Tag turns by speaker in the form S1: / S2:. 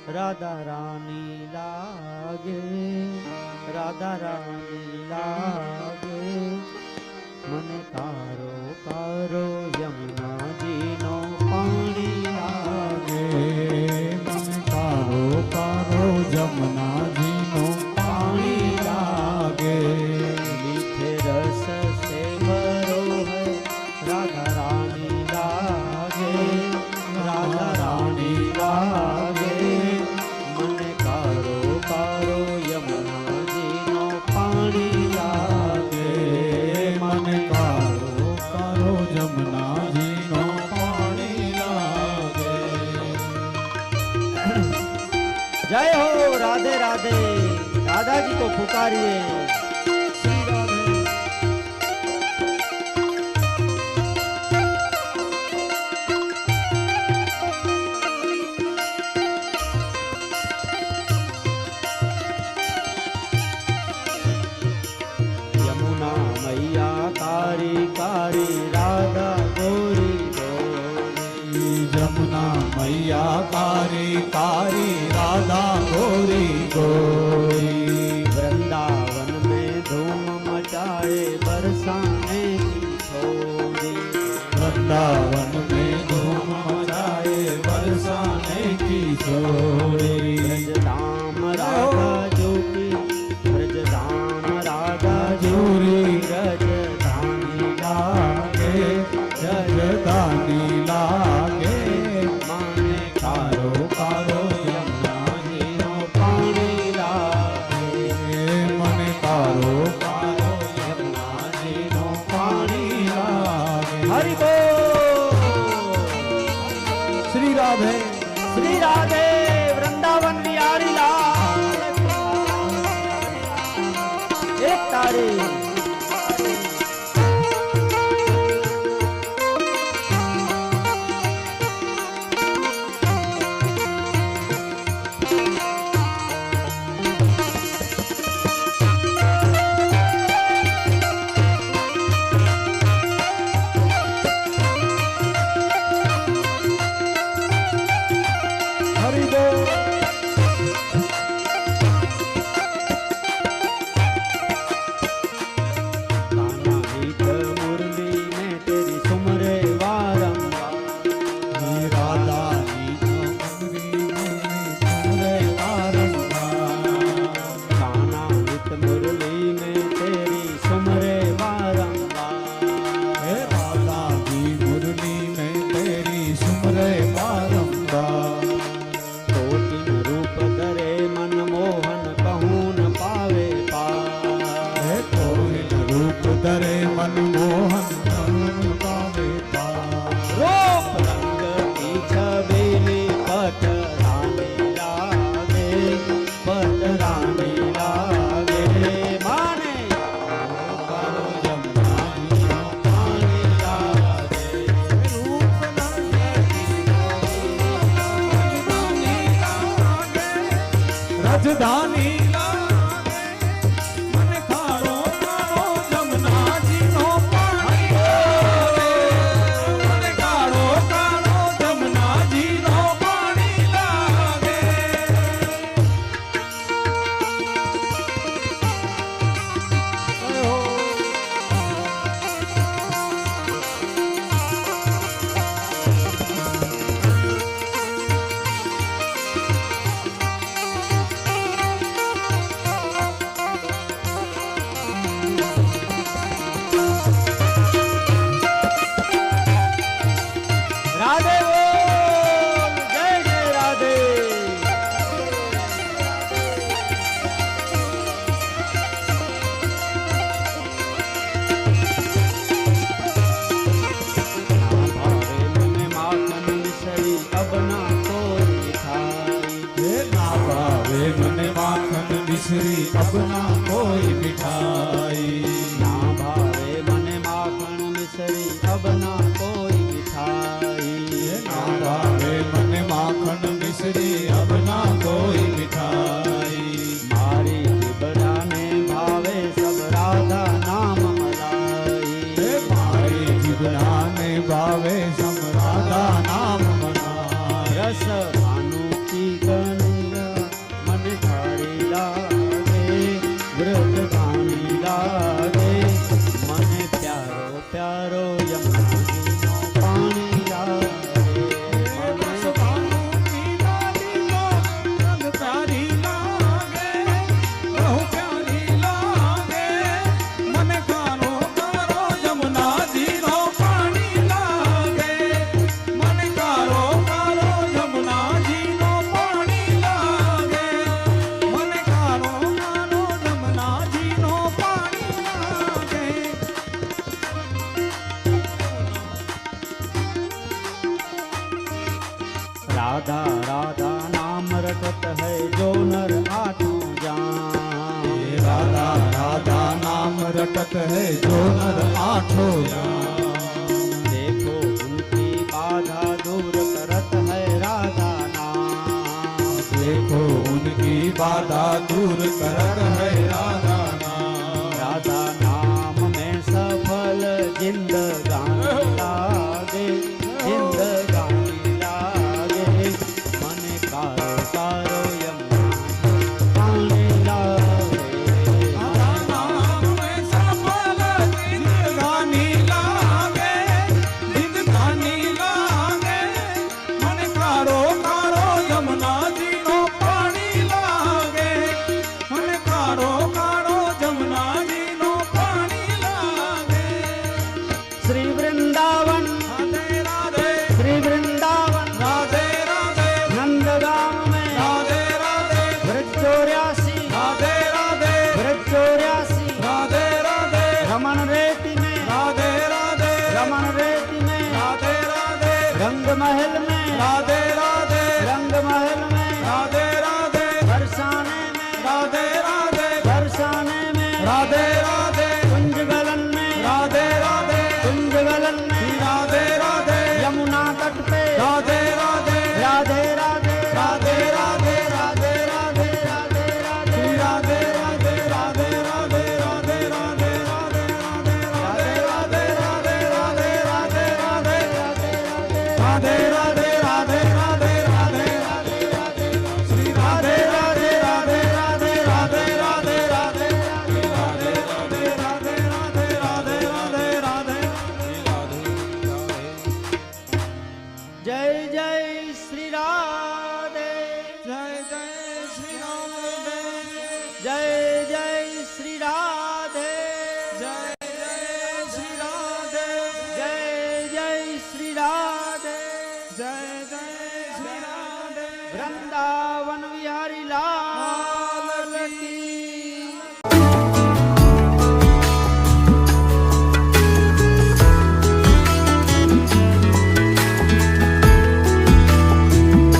S1: राधा रानी लागे, राधा रानी लागे, मने कारो कारो यमुना जी नो पानी लागे,
S2: मन कारो कारो यमुना जी नो पानी लागे।
S1: मीठे रस से भरो है राधा रानी लागे, राधा रानी लागे, मने कारो कारो यमुना जी नो पानी लागे,
S2: मन कारो कारो यमुना जी नो पानी लागे।
S1: जय हो राधे राधे, राधा जी को पुकारिए।
S2: श्री राधे
S1: यमुना मैया कारी कारी राधा गोरी गोरी,
S2: यमुना मैया कारी कारी राधा गोरी गोरी।
S1: वृंदावन में धूम मचाए बरसाने की छोरी,
S2: वृंदावन में धूम मचाए बरसाने की छोरी।
S1: ब्रजधाम राधा जोगी, ब्रजधाम राधा जोगी, रजधानी लागे,
S2: रजधानी लागे,
S1: माने
S2: कारो कारो
S1: यमुना जी नो पानी लागे,
S2: मन कारो कारो
S1: यमुना जी नो पानी
S2: लागे।
S1: हरि बोल।
S2: श्री राधे
S1: श्री राधे वृंदावन बिहारी लाल एक तारी।
S2: हरि बोल।
S1: गाना गीत मुरली में तेरी सुमरे वारंबार,
S2: राधा तुमरे बारंबार।
S1: गाना गीत मुरली में तेरी सुमरे वारंबार,
S2: हे राधा की मुरली में तेरी सुमरे बारंबार।
S1: दो तीन रूप धरे मन मोहन कहूँ न पावे पार,
S2: हे कोहिन रूप धरे मनमोहन तन पावे पार।
S1: रूप रंग की छबीली पट रानी लागे, पट रानी लागे, माने
S2: कारो यमुना जी नो पानी लागे। रूप रजधानी लागे, मन कारो कारो यमुना जी नो पानी लागे। मन कारो कारो यमुना जी नो पानी लागे।
S1: राधे बोल, जय जय राधे। ना भावे मन माखन मिश्री अब ना कोई मिठाई,
S2: हे ना भावे मन माखन मिश्री अब ना कोई मिठाई।
S1: ना भावे मन माखन मिश्री अब ना कोई मिठाई,
S2: हे ना भावे मन माखन मिश्री अब ना कोई मिठाई।
S1: मारी जिबड़ा ने भावे सब राधा नाम मलाई,
S2: हे मारी जिगराने भावे सम राधा नाम मनाए।
S1: रस भानु की कन्हैया रटत है जो नर आठों जान।
S2: ये राधा राधा नाम रटत है जो नर आठों जान।
S1: देखो उनकी बाधा दूर करत है राधा नाम।
S2: देखो उनकी बाधा दूर करत है राधा नाम।
S1: राधा नाम में सफल जिंदगानी लागे, जिंदगानी लागे। मन कारो कारो यमुना पानी लागे।
S2: राधा नाम में सफल जिंदगानी लागे, जिंदगानी लागे। मन कारो कारो यमुना जी नो पानी लागे। मन कारो कारो यमुना जी नो पानी लागे।
S1: श्री वृंदावन,
S2: राधे राधे,
S1: श्री वृंदावन,
S2: राधे राधे,
S1: नंदगांव में
S2: राधे राधे,
S1: ब्रज 84,
S2: राधे राधे,
S1: ब्रज 84,
S2: राधे राधे,
S1: रमन रेती में,
S2: राधे राधे,
S1: रमन रेती में,
S2: राधे राधे,
S1: रंग महल में,
S2: राधे राधे,
S1: रंग महल में,
S2: राधे राधे,
S1: बरसाने में,
S2: राधे राधे,
S1: बरसाने में,
S2: राधे राधे,
S1: कुंज गलन में,
S2: राधे राधे,
S1: कुंज गलन में,
S2: राधे राधे,
S1: यमुना तट पे,
S2: राधे राधे,
S1: राधे राधे,
S2: राधे राधे, राधे राधे,
S1: राधे राधे,
S2: श्री राधे राधे, राधे राधे, राधे राधे, राधे राधे, राधे राधे, राधे राधे, राधे राधे, राधे राधे, राधे राधे, राधे राधे, श्री राधे राधे, राधे राधे, राधे राधे, राधे राधे, राधे राधे, राधे राधे, राधे राधे,
S1: जय जय श्री राधे,
S2: जय जय श्री राधे,
S1: जय जय श्री राधे,
S2: जय जय श्री राधे,
S1: जय जय श्री राधे,
S2: जय जय श्री राधे,
S1: वृंदावन विहारी लाल